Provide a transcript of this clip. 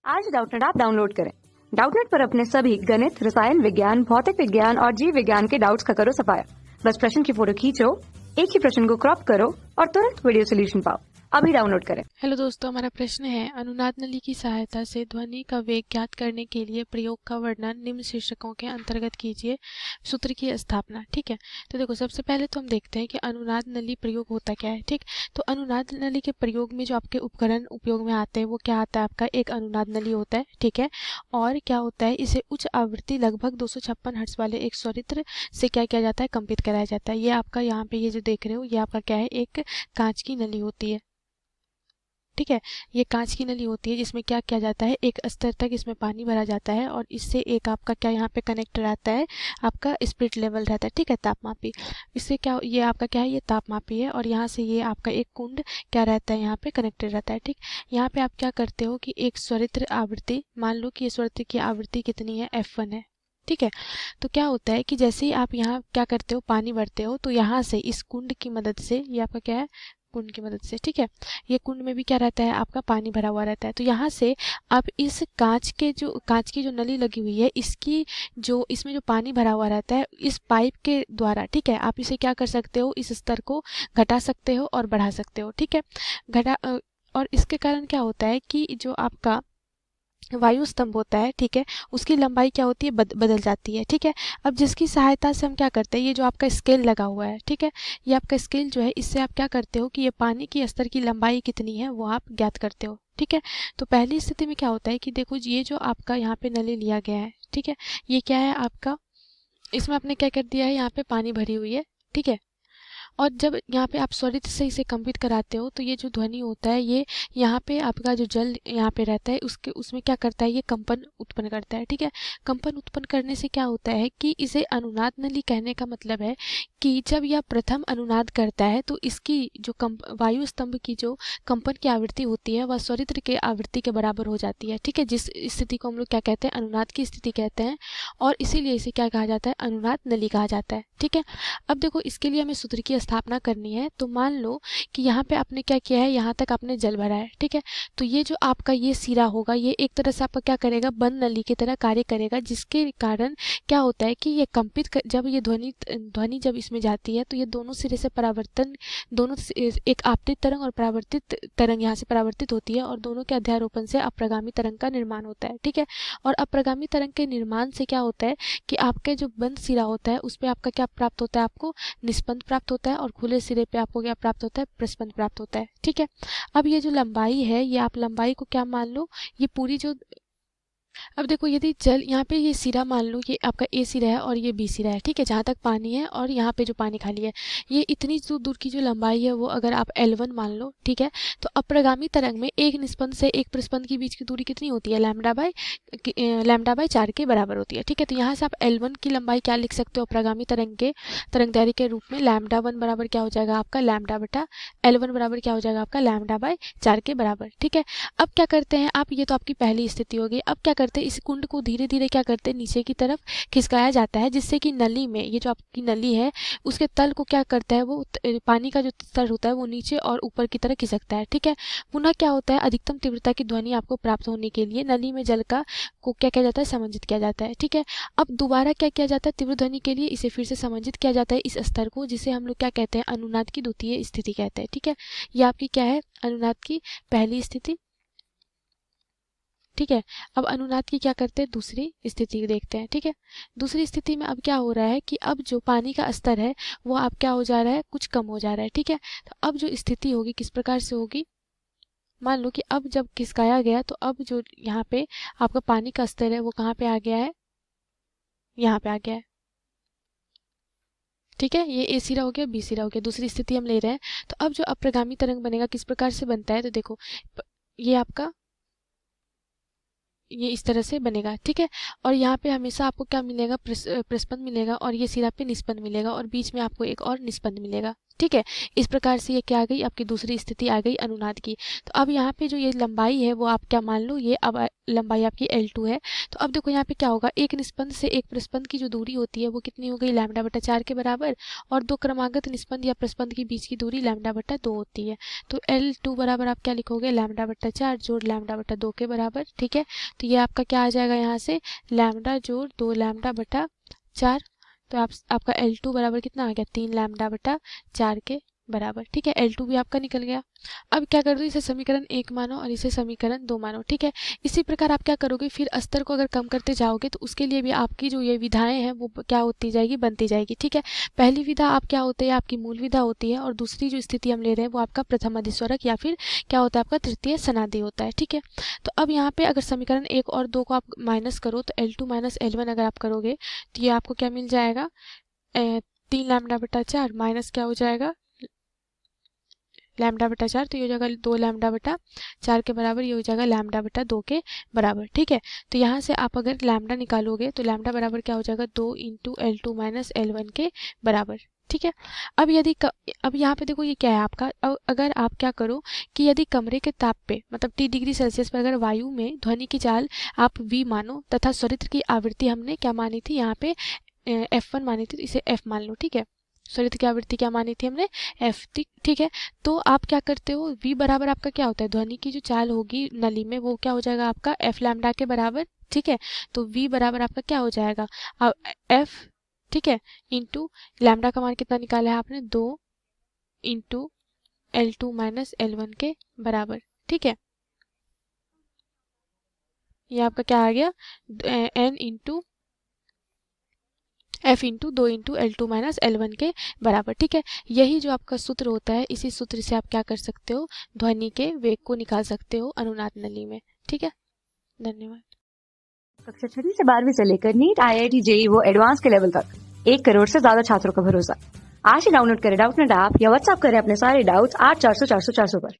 आज Doubtnut app download करें। Doubtnut पर अपने सभी गणित, रसायन विज्ञान, भौतिक विज्ञान और जीव विज्ञान के डाउट्स का करो सफाया। बस प्रश्न की फोटो खींचो, एक ही प्रश्न को क्रॉप करो और तुरंत वीडियो सोल्यूशन पाओ। अभी डाउनलोड करें। हेलो दोस्तों, हमारा प्रश्न है अनुनाद नली की सहायता से ध्वनि का वेग ज्ञात करने के लिए प्रयोग का वर्णन निम्न शीर्षकों के अंतर्गत कीजिए। सूत्र की स्थापना। ठीक है, तो देखो सबसे पहले तो हम देखते हैं कि अनुनाद नली प्रयोग होता क्या है। ठीक, तो अनुनाद नली के प्रयोग में जो आपके उपकरण उपयोग में आते हैं वो क्या आता है, आपका एक अनुनाद नली होता है। ठीक है, और क्या होता है, इसे उच्च आवृत्ति लगभग 256 हर्ट्ज वाले एक स्वरित्र से क्या किया जाता है, कंपित कराया जाता है। ये आपका यहाँ पे ये जो देख रहे हो ये आपका क्या है, एक कांच की नली होती है। ठीक है, ये कांच की नली होती है जिसमें क्या किया जाता है, एक स्तर तक इसमें पानी भरा जाता है और इससे एक आपका क्या यहाँ पे कनेक्टर आता है, आपका स्पिरिट लेवल रहता है। ठीक है, तापमापी। इससे क्या, ये आपका क्या है, ये तापमापी है और यहाँ से ये आपका एक कुंड क्या रहता है, यहाँ पे कनेक्टेड रहता है। ठीक, यहाँ पे आप क्या करते हो कि एक स्वरित्र आवृत्ति, मान लो कि ये स्वरित्र की आवृत्ति कितनी है, F1 है। ठीक है, तो क्या होता है कि जैसे ही आप यहाँ क्या करते हो, पानी भरते हो, तो यहाँ से इस कुंड की मदद से, ये आपका क्या है, कुंड की मदद से, ठीक है, ये कुंड में भी क्या रहता है, आपका पानी भरा हुआ रहता है। तो यहाँ से आप इस कांच की जो नली लगी हुई है, इसकी जो इसमें जो पानी भरा हुआ रहता है, इस पाइप के द्वारा, ठीक है, आप इसे क्या कर सकते हो, इस स्तर को घटा सकते हो और बढ़ा सकते हो। ठीक है, और इसके कारण क्या होता है कि जो आपका वायु स्तंभ होता है, ठीक है, उसकी लंबाई क्या होती है, बदल जाती है। ठीक है, अब जिसकी सहायता से हम क्या करते हैं, ये जो आपका स्केल लगा हुआ है, ठीक है, ये आपका स्केल जो है, इससे आप क्या करते हो कि ये पानी की स्तर की लंबाई कितनी है वो आप ज्ञात करते हो। ठीक है, तो पहली स्थिति में क्या होता है कि देखो ये जो आपका यहाँ पे नली लिया गया है, ठीक है, ये क्या है आपका, इसमें आपने क्या कर दिया है, यहाँ पे पानी भरी हुई है। ठीक है, और जब यहाँ पे आप स्वरित से इसे कंपित कराते हो तो ये जो ध्वनि होता है, ये यहाँ पे आपका जो जल यहाँ पे रहता है उसमें क्या करता है, ये कंपन उत्पन्न करता है। ठीक है, कंपन उत्पन्न करने से क्या होता है कि इसे अनुनाद नली कहने का मतलब है कि जब यह प्रथम अनुनाद करता है तो इसकी जो वायु स्तंभ की जो कंपन की आवृत्ति होती है वह स्वरित्र के आवृत्ति के बराबर हो जाती है। ठीक है, जिस स्थिति को हम लोग क्या कहते हैं, अनुनाद की स्थिति कहते हैं और इसीलिए इसे क्या कहा जाता है, अनुनाद नली कहा जाता है। ठीक है, अब देखो इसके लिए हमें सूत्र की स्थापना करनी है। तो मान लो कि यहाँ पे आपने क्या किया है, यहाँ तक आपने जल भरा है। ठीक है, तो ये जो आपका ये सिरा होगा, ये एक तरह से आपका क्या करेगा, बंद नली की तरह कार्य करेगा, जिसके कारण क्या होता है कि ये जब ये ध्वनि जब इसमें जाती है तो ये दोनों सिरे से परावर्तन, एक आपतित तरंग और परावर्तित तरंग यहाँ से परावर्तित होती है और दोनों के अध्यारोपण से अप्रगामी तरंग का निर्माण होता है। ठीक है, और अप्रगामी तरंग के निर्माण से क्या होता है कि आपके जो बंद सिरा होता है उस पर आपका क्या प्राप्त होता है, आपको निस्पंद प्राप्त होता है और खुले सिरे पे आपको क्या प्राप्त होता है, प्रस्पंद प्राप्त होता है। ठीक है, अब ये जो लंबाई है, ये आप लंबाई को क्या मान लो, ये पूरी जो, अब देखो यदि जल यहाँ पे ये सिरा मान लो, ये आपका ए सिरा है और ये बी सिरा है। ठीक है, जहाँ तक पानी है और यहाँ पे जो पानी खाली है, ये इतनी दूर की जो लंबाई है वो अगर आप L1 मान लो, ठीक है, तो अप्रगामी तरंग में एक निस्पंद से एक प्रस्पंद की बीच की दूरी कितनी होती है, लैम्डा बाय 4 के बराबर होती है। ठीक है, तो यहाँ से आप L1 की लंबाई क्या लिख सकते हो, अप्रगामी तरंग दैर्घ्य के रूप में λ1 बराबर क्या हो जाएगा, आपका लैम्डा बटा L1 बराबर क्या हो जाएगा, आपका λ/4 के बराबर। ठीक है, अब क्या करते हैं आप, ये तो आपकी पहली स्थिति होगी। अब क्या करते हैं, इस कुंड को धीरे धीरे क्या करते हैं, नीचे की तरफ खिसकाया जाता है, जिससे कि नली में, ये जो आपकी नली है उसके तल को क्या करता है, वो पानी का जो स्तर होता है वो नीचे और ऊपर की तरफ खिसकता है। ठीक है, पुनः क्या होता है, अधिकतम तीव्रता की ध्वनि आपको प्राप्त होने के लिए नली में जल का को क्या किया जाता है, समंजित किया जाता है। ठीक है, अब दोबारा क्या किया जाता है, तीव्र ध्वनि के लिए इसे फिर से समंजित किया जाता है इस स्तर को, जिसे हम लोग क्या कहते हैं, अनुनाद की द्वितीय स्थिति कहते हैं। ठीक है, ये आपकी क्या है, अनुनाद की पहली स्थिति। ठीक है, अब अनुनाद की क्या करते हैं, दूसरी स्थिति देखते हैं। ठीक है, दूसरी स्थिति में अब क्या हो रहा है कि अब जो पानी का स्तर है वो अब क्या हो जा रहा है, कुछ कम हो जा रहा है। ठीक है, तो अब जो स्थिति होगी किस प्रकार से होगी, मान लो कि अब जब खिसकाया गया तो अब जो यहाँ पे आपका पानी का स्तर है वो कहाँ पे आ गया है, यहाँ पे आ गया है। ठीक है, ये ए सिरा हो गया, बी सिरा हो गया, दूसरी स्थिति हम ले रहे हैं। तो अब जो अप्रगामी तरंग बनेगा किस प्रकार से बनता है, तो देखो ये आपका ये इस तरह से बनेगा। ठीक है, और यहाँ पे हमेशा आपको क्या मिलेगा, प्रस्पंद मिलेगा और ये सिरा पे निस्पंद मिलेगा और बीच में आपको एक और निस्पंद मिलेगा। ठीक है। इस प्रकार से ये क्या आ गई, आपकी दूसरी स्थिति आ गई अनुनाद की। तो अब यहाँ पे जो ये लंबाई है वो आप क्या मान लो, ये अब लंबाई आपकी L2 है। तो अब देखो यहाँ पे क्या होगा, एक निस्पंद से एक प्रस्पंद की जो दूरी होती है वो कितनी हो गई, λ/4 के बराबर, और दो क्रमागत निस्पंद या प्रस्पंद के बीच की दूरी λ/2 होती है। तो L2 बराबर आप क्या लिखोगे, λ/4 जोड़ λ/2 के बराबर, ठीक है। तो ये आपका क्या आ जाएगा यहाँ से, लैम्डा जोड़ 2 λ/4। तो आपका L2 बराबर कितना आ गया, 3 λ/4 के बराबर, ठीक है। L2 भी आपका निकल गया। अब क्या कर दो, इसे समीकरण 1 मानो और इसे समीकरण 2 मानो, ठीक है। इसी प्रकार आप क्या करोगे, फिर अस्तर को अगर कम करते जाओगे तो उसके लिए भी आपकी जो ये विधाएं हैं वो क्या होती जाएगी, बनती जाएगी, ठीक है। पहली विधा आप क्या होती है, आपकी मूल विधा होती है, और दूसरी जो स्थिति हम ले रहे हैं वो आपका प्रथम अधिस्वरक या फिर क्या होता है, आपका तृतीय सनादि होता है, ठीक है। तो अब यहाँ पे अगर समीकरण 1 और 2 को आप माइनस करो तो L2 माइनस L1 अगर आप करोगे तो ये आपको क्या मिल जाएगा, 3 λ/4 माइनस क्या हो जाएगा, λ/4, तो ये हो जाएगा 2 λ/4 के बराबर, ये हो जाएगा λ/2 के बराबर, ठीक है। तो यहाँ से आप अगर लैम्डा निकालोगे तो लैम्डा बराबर क्या हो जाएगा, 2 × L2 माइनस L1 के बराबर, ठीक है। अब अब यहाँ पे देखो ये क्या है आपका, अगर आप क्या करो कि यदि कमरे के ताप पे मतलब T डिग्री सेल्सियस पर अगर वायु में ध्वनि की चाल आप V मानो तथा स्वरित्र की आवृत्ति हमने क्या मानी थी, यहाँ पे F1 मानी थी, तो इसे F मान लो, ठीक है। स्वरित्र की आवृत्ति क्या मानी थी हमने, F, ठीक है। तो आप क्या करते हो, V बराबर आपका क्या होता है, ध्वनि की जो चाल होगी नली में वो क्या हो जाएगा आपका F लैम्डा के बराबर, ठीक है। तो V बराबर आपका क्या हो जाएगा, F, ठीक है, इंटू लैम्डा का मान कितना निकाला है आपने, 2 × L2 माइनस L1 के बराबर, ठीक है। ये आपका क्या आ गया, N into F into 2 × L2 minus L1 के बराबर, ठीक है। यही जो आपका सूत्र होता है, इसी सूत्र से आप क्या कर सकते हो, ध्वनि के वेग को निकाल सकते हो अनुनाद नली में, ठीक है। धन्यवाद। कक्षा 6वीं से 12वीं से लेकर नीट, IIT, JEE वो एडवांस के लेवल तक 1 करोड़ से ज्यादा छात्रों का भरोसा। आज ही डाउनलोड करें डाउटनेट ऐप या व्हाट्सएप करें अपने सारे डाउट्स 8400 400 400 पर।